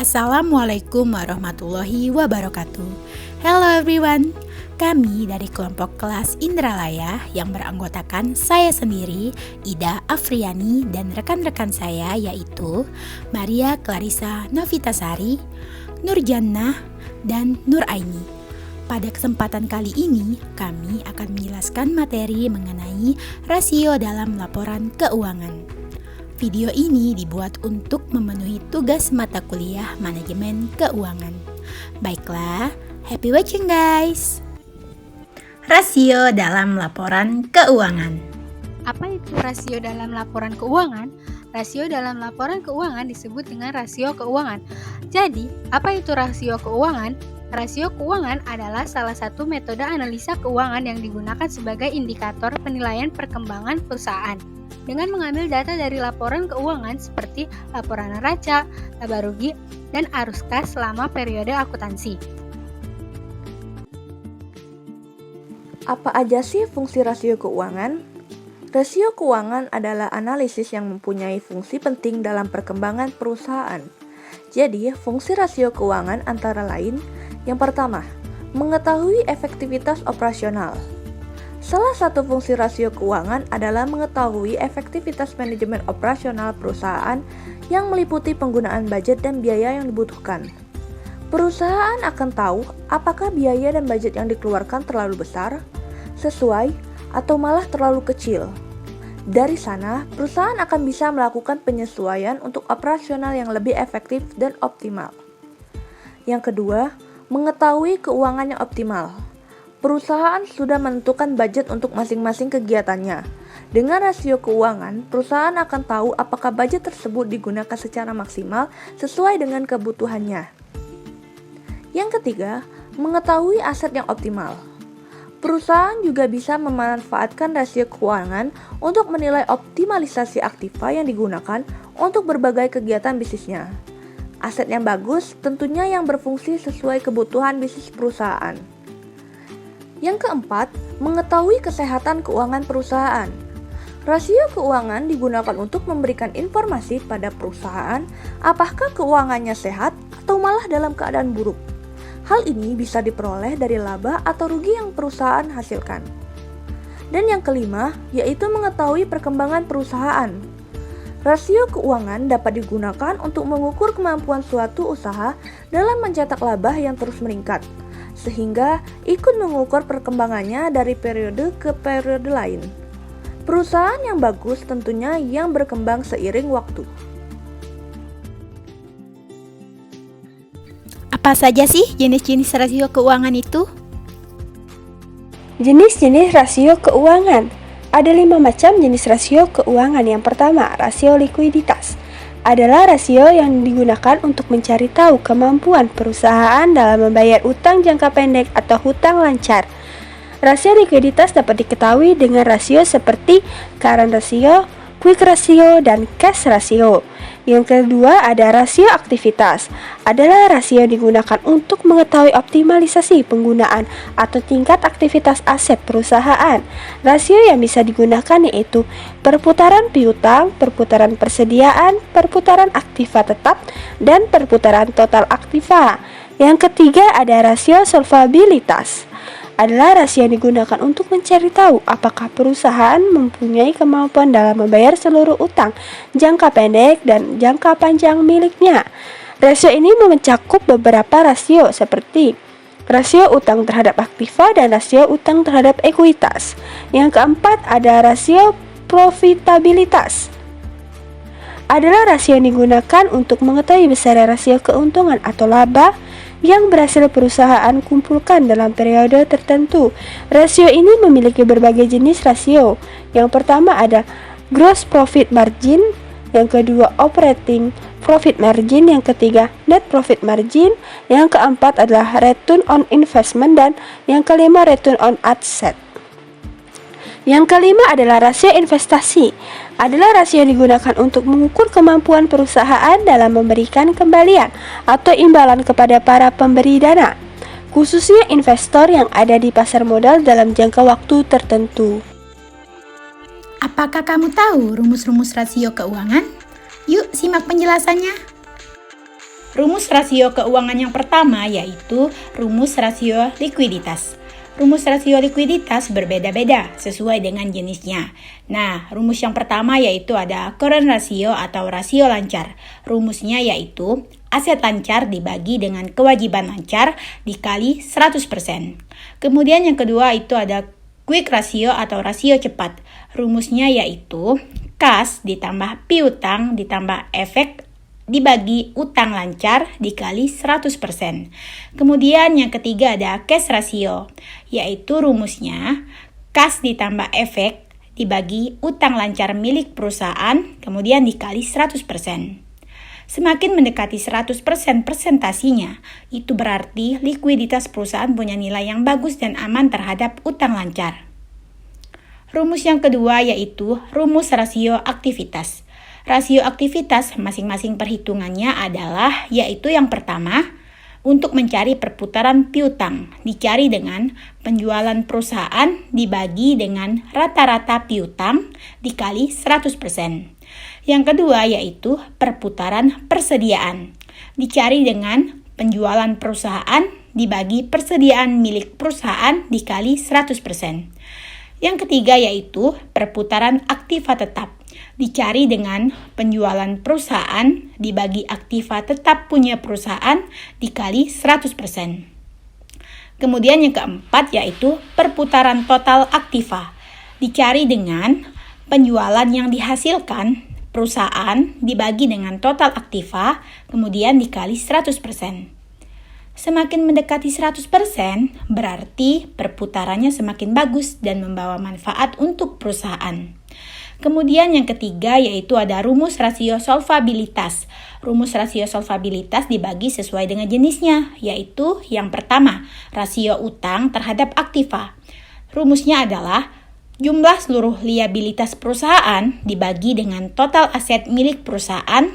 Assalamualaikum warahmatullahi wabarakatuh. Hello everyone, kami dari kelompok kelas Indralaya yang beranggotakan saya sendiri, Ida Afriani, dan rekan-rekan saya yaitu Maria Clarissa Novitasari, Nurjannah, dan Nuraini. Pada kesempatan kali ini, kami akan menjelaskan materi mengenai rasio dalam laporan keuangan. Video ini dibuat untuk memenuhi tugas mata kuliah manajemen keuangan. Baiklah, happy watching guys! Rasio dalam laporan keuangan. Apa itu rasio dalam laporan keuangan? Rasio dalam laporan keuangan disebut dengan rasio keuangan. Jadi, apa itu rasio keuangan? Rasio keuangan adalah salah satu metode analisa keuangan yang digunakan sebagai indikator penilaian perkembangan perusahaan. Dengan mengambil data dari laporan keuangan seperti laporan neraca, laba rugi, dan arus kas selama periode akuntansi. Apa aja sih fungsi rasio keuangan? Rasio keuangan adalah analisis yang mempunyai fungsi penting dalam perkembangan perusahaan. Jadi, fungsi rasio keuangan antara lain, yang pertama, mengetahui efektivitas operasional. Salah satu fungsi rasio keuangan adalah mengetahui efektivitas manajemen operasional perusahaan yang meliputi penggunaan budget dan biaya yang dibutuhkan. Perusahaan akan tahu apakah biaya dan budget yang dikeluarkan terlalu besar, sesuai, atau malah terlalu kecil. Dari sana, perusahaan akan bisa melakukan penyesuaian untuk operasional yang lebih efektif dan optimal. Yang kedua, mengetahui keuangan yang optimal. Perusahaan sudah menentukan budget untuk masing-masing kegiatannya. Dengan rasio keuangan, perusahaan akan tahu apakah budget tersebut digunakan secara maksimal sesuai dengan kebutuhannya. Yang ketiga, mengetahui aset yang optimal. Perusahaan juga bisa memanfaatkan rasio keuangan untuk menilai optimalisasi aktiva yang digunakan untuk berbagai kegiatan bisnisnya. Aset yang bagus tentunya yang berfungsi sesuai kebutuhan bisnis perusahaan. Yang keempat, mengetahui kesehatan keuangan perusahaan. Rasio keuangan digunakan untuk memberikan informasi pada perusahaan apakah keuangannya sehat atau malah dalam keadaan buruk. Hal ini bisa diperoleh dari laba atau rugi yang perusahaan hasilkan. Dan yang kelima, yaitu mengetahui perkembangan perusahaan. Rasio keuangan dapat digunakan untuk mengukur kemampuan suatu usaha dalam mencetak laba yang terus meningkat, sehingga ikut mengukur perkembangannya dari periode ke periode lain. Perusahaan yang bagus tentunya yang berkembang seiring waktu. Apa saja sih jenis-jenis rasio keuangan itu? Jenis-jenis rasio keuangan. Ada 5 macam jenis rasio keuangan. Yang pertama, rasio likuiditas. Adalah rasio yang digunakan untuk mencari tahu kemampuan perusahaan dalam membayar utang jangka pendek atau hutang lancar. Rasio likuiditas dapat diketahui dengan rasio seperti current ratio, quick ratio, dan cash ratio. Yang kedua ada rasio aktivitas. Adalah rasio yang digunakan untuk mengetahui optimalisasi penggunaan atau tingkat aktivitas aset perusahaan. Rasio yang bisa digunakan yaitu perputaran piutang, perputaran persediaan, perputaran aktiva tetap, dan perputaran total aktiva. Yang ketiga ada rasio solvabilitas. Adalah rasio yang digunakan untuk mencari tahu apakah perusahaan mempunyai kemampuan dalam membayar seluruh utang jangka pendek dan jangka panjang miliknya. Rasio ini mencakup beberapa rasio seperti rasio utang terhadap aktiva dan rasio utang terhadap ekuitas. Yang keempat ada rasio profitabilitas. Adalah rasio yang digunakan untuk mengetahui besar rasio keuntungan atau laba yang berhasil perusahaan kumpulkan dalam periode tertentu. Rasio ini memiliki berbagai jenis rasio. Yang pertama ada gross profit margin, yang kedua operating profit margin, yang ketiga net profit margin, yang keempat adalah return on investment, dan yang kelima return on asset. Yang kelima adalah rasio investasi. Adalah rasio yang digunakan untuk mengukur kemampuan perusahaan dalam memberikan kembalian atau imbalan kepada para pemberi dana, khususnya investor yang ada di pasar modal dalam jangka waktu tertentu. Apakah kamu tahu rumus-rumus rasio keuangan? Yuk simak penjelasannya. Rumus rasio keuangan yang pertama yaitu rumus rasio likuiditas. Rumus rasio likuiditas berbeda-beda sesuai dengan jenisnya. Nah, rumus yang pertama yaitu ada current ratio atau rasio lancar. Rumusnya yaitu aset lancar dibagi dengan kewajiban lancar dikali 100%. Kemudian yang kedua itu ada quick ratio atau rasio cepat. Rumusnya yaitu kas ditambah piutang ditambah efek dibagi utang lancar dikali 100%. Kemudian yang ketiga ada cash ratio, yaitu rumusnya kas ditambah efek dibagi utang lancar milik perusahaan kemudian dikali 100%. Semakin mendekati 100% persentasinya, itu berarti likuiditas perusahaan punya nilai yang bagus dan aman terhadap utang lancar. Rumus yang kedua yaitu rumus rasio aktivitas. Rasio aktivitas masing-masing perhitungannya adalah yaitu yang pertama, untuk mencari perputaran piutang dicari dengan penjualan perusahaan dibagi dengan rata-rata piutang dikali 100%. Yang kedua yaitu perputaran persediaan dicari dengan penjualan perusahaan dibagi persediaan milik perusahaan dikali 100%. Yang ketiga yaitu perputaran aktiva tetap dicari dengan penjualan perusahaan dibagi aktiva tetap punya perusahaan dikali 100%. Kemudian yang keempat yaitu perputaran total aktiva dicari dengan penjualan yang dihasilkan perusahaan dibagi dengan total aktiva kemudian dikali 100%. Semakin mendekati 100%, berarti perputarannya semakin bagus dan membawa manfaat untuk perusahaan. Kemudian yang ketiga yaitu ada rumus rasio solvabilitas. Rumus rasio solvabilitas dibagi sesuai dengan jenisnya, yaitu yang pertama, rasio utang terhadap aktiva. Rumusnya adalah jumlah seluruh liabilitas perusahaan dibagi dengan total aset milik perusahaan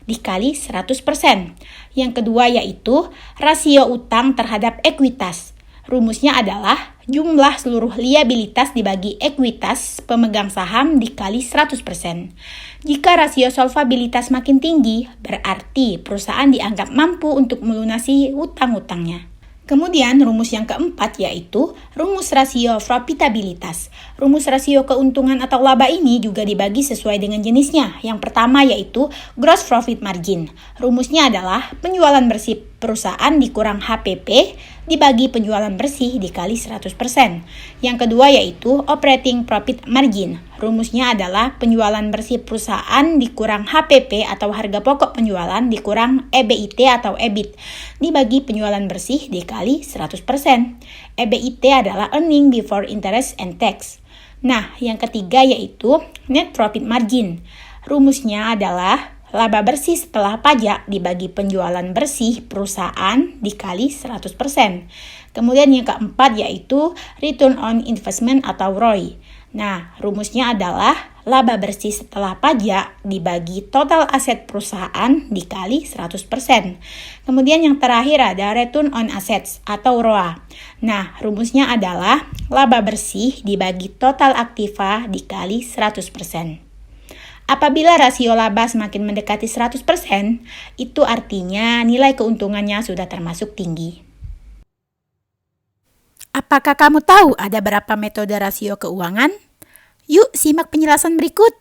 dikali 100%. Yang kedua yaitu rasio utang terhadap ekuitas. Rumusnya adalah jumlah seluruh liabilitas dibagi ekuitas pemegang saham dikali 100%. Jika rasio solvabilitas makin tinggi, berarti perusahaan dianggap mampu untuk melunasi utang-utangnya. Kemudian rumus yang keempat yaitu rumus rasio profitabilitas. Rumus rasio keuntungan atau laba ini juga dibagi sesuai dengan jenisnya. Yang pertama yaitu gross profit margin. Rumusnya adalah penjualan bersih perusahaan dikurang HPP dibagi penjualan bersih dikali 100%. Yang kedua yaitu operating profit margin. Rumusnya adalah penjualan bersih perusahaan dikurang HPP atau harga pokok penjualan dikurang EBIT atau EBIT dibagi penjualan bersih dikali 100%. EBIT adalah earning before interest and tax. Nah, yang ketiga yaitu net profit margin. Rumusnya adalah laba bersih setelah pajak dibagi penjualan bersih perusahaan dikali 100%. Kemudian yang keempat yaitu return on investment atau ROI. Nah, rumusnya adalah laba bersih setelah pajak dibagi total aset perusahaan dikali 100%. Kemudian yang terakhir ada return on assets atau ROA. Nah, rumusnya adalah laba bersih dibagi total aktiva dikali 100%. Apabila rasio laba semakin mendekati 100%, itu artinya nilai keuntungannya sudah termasuk tinggi. Apakah kamu tahu ada berapa metode rasio keuangan? Yuk simak penjelasan berikut.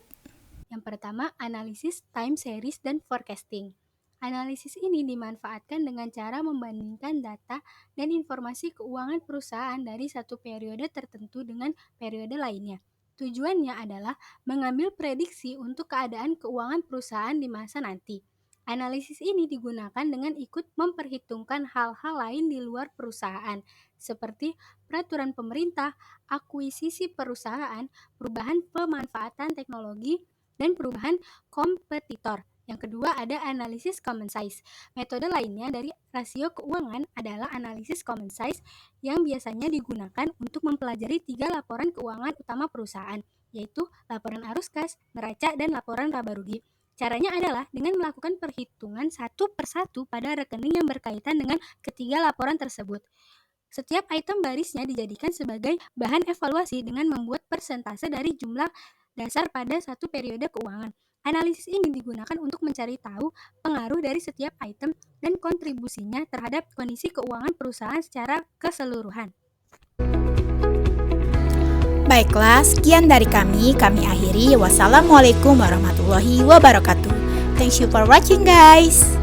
Yang pertama, analisis time series dan forecasting. Analisis ini dimanfaatkan dengan cara membandingkan data dan informasi keuangan perusahaan dari satu periode tertentu dengan periode lainnya. Tujuannya adalah mengambil prediksi untuk keadaan keuangan perusahaan di masa nanti. Analisis ini digunakan dengan ikut memperhitungkan hal-hal lain di luar perusahaan, seperti peraturan pemerintah, akuisisi perusahaan, perubahan pemanfaatan teknologi, dan perubahan kompetitor. Yang kedua ada analisis common size. Metode lainnya dari rasio keuangan adalah analisis common size yang biasanya digunakan untuk mempelajari 3 laporan keuangan utama perusahaan, yaitu laporan arus kas, neraca, dan laporan laba rugi. Caranya adalah dengan melakukan perhitungan satu persatu pada rekening yang berkaitan dengan ketiga laporan tersebut. Setiap item barisnya dijadikan sebagai bahan evaluasi dengan membuat persentase dari jumlah dasar pada satu periode keuangan. Analisis ini digunakan untuk mencari tahu pengaruh dari setiap item dan kontribusinya terhadap kondisi keuangan perusahaan secara keseluruhan. Baiklah, sekian dari kami akhiri. Wassalamualaikum warahmatullahi wabarakatuh. Thanks you for watching guys.